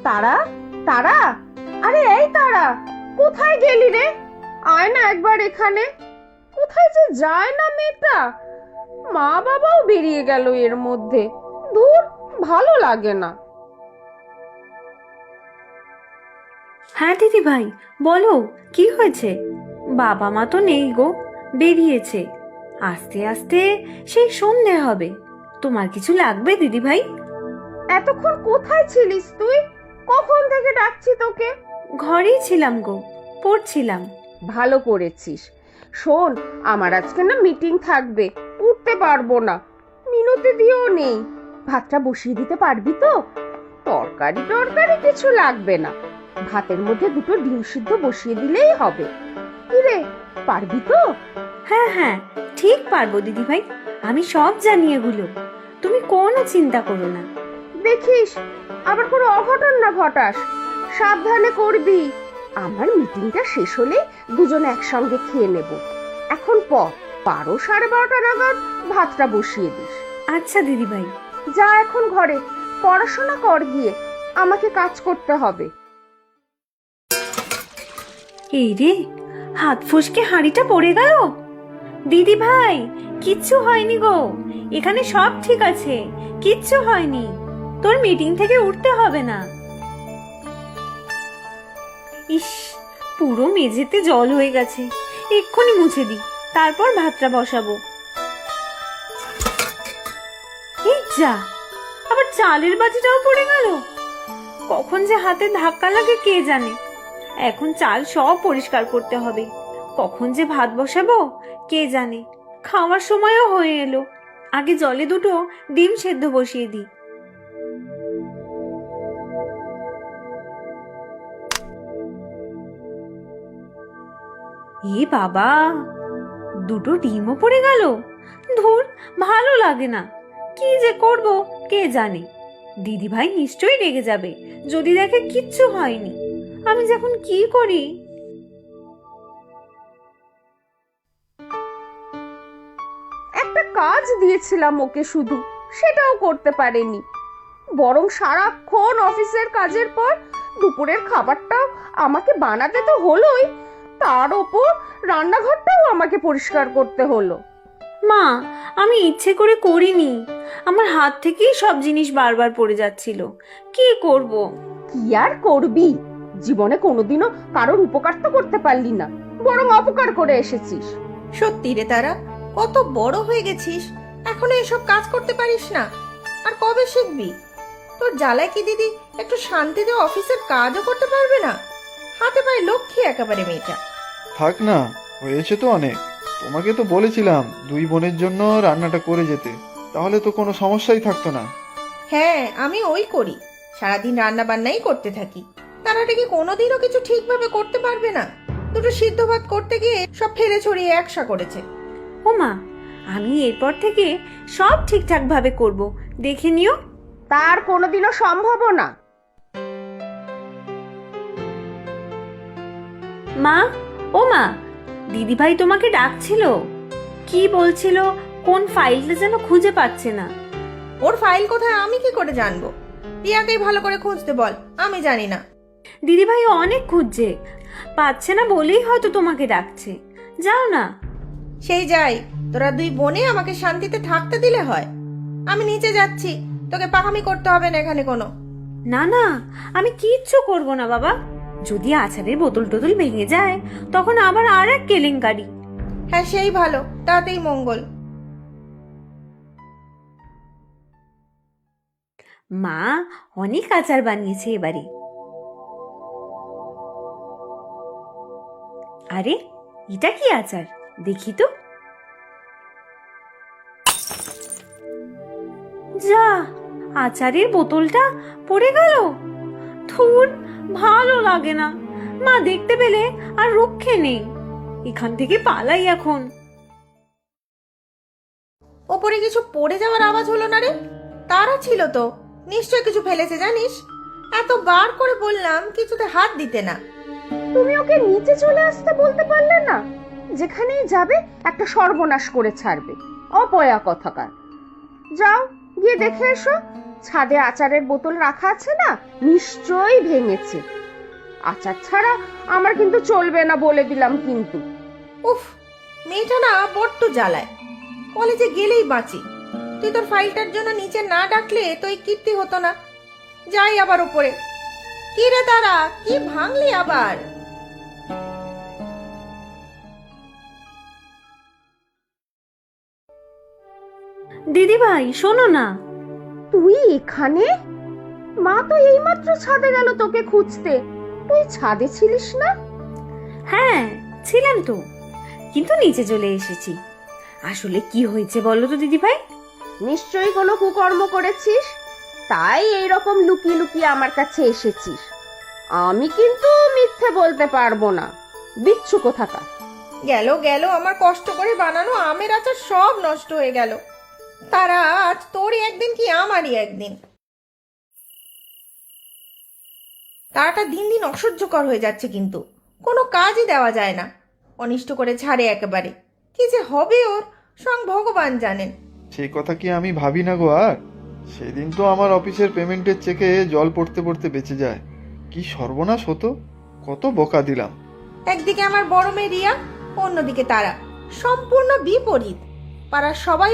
তারা, তারা, আরে এই তারা, কোথায় গেলি রে? আয় না একবার এখানে। কোথায় যে যায় না মেয়েটা, মা বাবাও বেরিয়ে গেল এর মধ্যে। ধুর, ভালো লাগে না। হ্যাঁ দিদি ভাই, বলো কি হয়েছে? বাবা মা তো নেই গো, বেরিয়েছে। আস্তে আস্তে সেই সন্ধে হবে। তোমার কিছু লাগবে দিদি ভাই? এতক্ষণ কোথায় ছিলিস তুই? কখন থেকে ডাকছি তোকে। ঘরেই ছিলাম গো, পড়ছিলাম। ভালো করেছিস। শোন, আমার আজকে না মিটিং থাকবে, উঠতে পারবো না। মিনতি দিয়েও নেই। ভাতটা বসিয়ে দিতে পারবি তো? তরকারি টরকারি কিছু লাগবে না, ভাতের মধ্যে দুটো ডিম সিদ্ধ বসিয়ে দিলেই হবে। কিরে, পারবি তো? হ্যাঁ হ্যাঁ, ঠিক পারবো দিদি ভাই, আমি সব জানি এগুলো। তুমি কোনো চিন্তা করো না। দেখিস আবার কোনো অঘটন না ঘটাস, সাবধানে করবি। আমার মিটিংটা শেষ হলে দুজনে একসঙ্গে খেয়ে নেব। এখন 12 সাড়ে 12টা নাগাদ ভাতটা বসিয়ে দিস। আচ্ছা দিদি ভাই। যা এখন ঘরে পড়াশোনা কর গিয়ে, আমাকে কাজ করতে হবে। এই রে, হাত ফসকে হাঁড়িটা পড়ে গেল। দিদি ভাই, কিচ্ছু হয়নি গো, এখানে সব ঠিক আছে, কিচ্ছু হয়নি। তোর মিটিং থেকে উঠতে হবে না। ইস, পুরো মেঝেতে জল হয়ে গেছে, এক্ষুনি মুছে দি, তারপর ভাতটা বসাবো। এই যা, আবার চালের বাটিটাও পড়ে গেল। কখন যে হাতে ধাক্কা লাগে কে জানে। এখন চাল সব পরিষ্কার করতে হবে। কখন যে ভাত বসাবো কে জানে। খাওয়ার সময়ও হয়ে এলো, আগে জলে দুটো ডিম সেদ্ধ বসিয়ে দিই। এ বাবা, দুটো ডিমও পড়ে গেল। ধুর, ভালো লাগে না। কি যে করব কে জানে। দিদি ভাই নিশ্চয়ই রেগে যাবে যদি দেখে কিচ্ছু হয়নি। আমি যখন কি করি। একটা কাজ দিয়েছিলাম ওকে, শুধু সেটাও করতে পারেনি। বরং সারাক্ষণ অফিসের কাজের পর দুপুরের খাবারটাও আমাকে বানাতে তো হলোই, তার ওপর রান্নাঘরটাও আমাকে পরিষ্কার করতে হলো। মা, আমি ইচ্ছে করে করিনি, আমার হাত থেকেই সব জিনিস বারবার পড়ে যাচ্ছিল। কি করব? কি আর করবি, জীবনে কোনোদিনও কারোর উপকার তো করতে পারলি না, বরং অপকার করে এসেছিস। সত্যি রে তারা, কত বড় হয়ে গেছিস, এখনো এসব কাজ করতে পারিস না? আর কবে শিখবি? তোর জ্বালায় কি দিদি একটু শান্তিতে অফিসের কাজও করতে পারবে না? হাতে পায়ে লক্ষ্মী একেবারে মেয়েটা। থাক না, হয়েছে তো অনেক। তোমাকে তো বলেছিলাম 2 বোনের জন্য রান্নাটা করে যেতে, তাহলে তো কোনো সমস্যাই থাকতো না। হ্যাঁ, আমি ওই করি, সারাদিন রান্না বান্নাই করতে থাকি। তারাটা কি কোনোদিনও কিছু ঠিকভাবে করতে পারবে না? দুটো সিদ্ধ ভাত করতে গিয়ে সব ফেলে ছড়িয়ে একসা করেছে। ও মা, আমি এরপর থেকে সব ঠিকঠাক ভাবে করব, দেখে নিও। তার কোনোদিনও সম্ভব না। মা, ও মা, দিদি ভাই তোমাকে ডাকছিল। কি বলছিল, কোন ফাইলটা যেন খুঁজে পাচ্ছে না। ওর ফাইল কোথায় আমি কি করে জানবো? রিয়াকেই ভালো করে খুঁজতে বল, আমি জানি না। দিদি ভাই অনেক খুঁজছে, পাচ্ছে না বলেই হয়তো তোমাকে ডাকছে। যাও না। সেই যাই, তোরা 2 বোনে আমাকে শান্তিতে থাকতে দিলে হয়। আমি নিচে যাচ্ছি, তোকে পাকামি করতে হবে না এখানে কোনো। না না, আমি কিচ্ছু করব না বাবা। যদি আচারের বোতল টোতল ভেঙে যায় তখন আবার আর এক কেলেঙ্কারি। হ্যাঁ, সেই ভালো, তাতেই মঙ্গল। মা অনেক আচার বানিয়েছে এবারে। আরে, এটা কি আচার দেখি তো। যা, আচারের বোতলটা পড়ে গেল। ধুর, ভালো লাগে না। মা দেখতে পেলে আর রক্ষে নেই। এখান থেকে পালাই এখন। ওপরে কিছু পড়ে যাওয়ার আওয়াজ হলো না রে? তারা ছিল তো, নিশ্চয় কিছু ফেলেছে জানিস। এত বার করে বললাম কিছুতে হাত দিতে না। তুমি ওকে নিচে চলে আসতে বলতে পারলে না? যেখানেই যাবে একটা সর্বনাশ করে ছাড়বে, অপয়া কথাকার। যাও গিয়ে দেখে এসো ছাদে আচারের বোতল রাখা আছে না, নিশ্চয়ই ভেঙেছে। আচার ছাড়া আমার কিন্তু চলবে না, বলে দিলাম কিন্তু। উফ, মেয়েটা না বড্ড জ্বালায়। কলেজে গেলেই বাঁচি। তুই তোর ফাইলটার জন্য নিচে না ডাকলে তো এই কীর্তি হতো না। যাই আবার উপরে। কি রে তারা, কি ভাঙলি আবার? দিদি ভাই শোনো না। তুই এখানে? মা তো এইমাত্র ছাদে গেল তোকে খুঁজতে। তুই ছাদে ছিলিস না? হ্যাঁ ছিলাম তো, কিন্তু নিচে চলে এসেছি। আসলে কি হয়েছে বলো তো দিদি ভাই? নিশ্চয়ই কোনো কুকর্ম করেছিস, তাই এইরকম লুকিয়ে লুকিয়ে আমার কাছে এসেছিস। আমি কিন্তু মিথ্যে বলতে পারবো না। বিচ্ছু কোথাকার। গেল গেল আমার কষ্ট করে বানানো আমের আচার সব নষ্ট হয়ে গেল। তারা আজ তোরই একদিন কি আমারই একদিন। তারাটা দিন দিন অসহ্যকর হয়ে যাচ্ছে, কিন্তু কোনো কাজই দেওয়া যায় না। অনিষ্ট করে ছাড়ে একেবারে। কি যে হবে ওর, স্বয়ং ভগবান জানেন। সেই কথা কি আমি ভাবি না গো আর? সেদিন তো আমার অফিসের পেমেন্টের চেকে জল পড়তে পড়তে বেঁচে যায়। কি সর্বনাশ হতো, কত বকা দিলাম। একদিকে আমার বড় মেয়ে রিয়া, অন্যদিকে তারা। সম্পূর্ণ বিপরীত। পাড়ার সবাই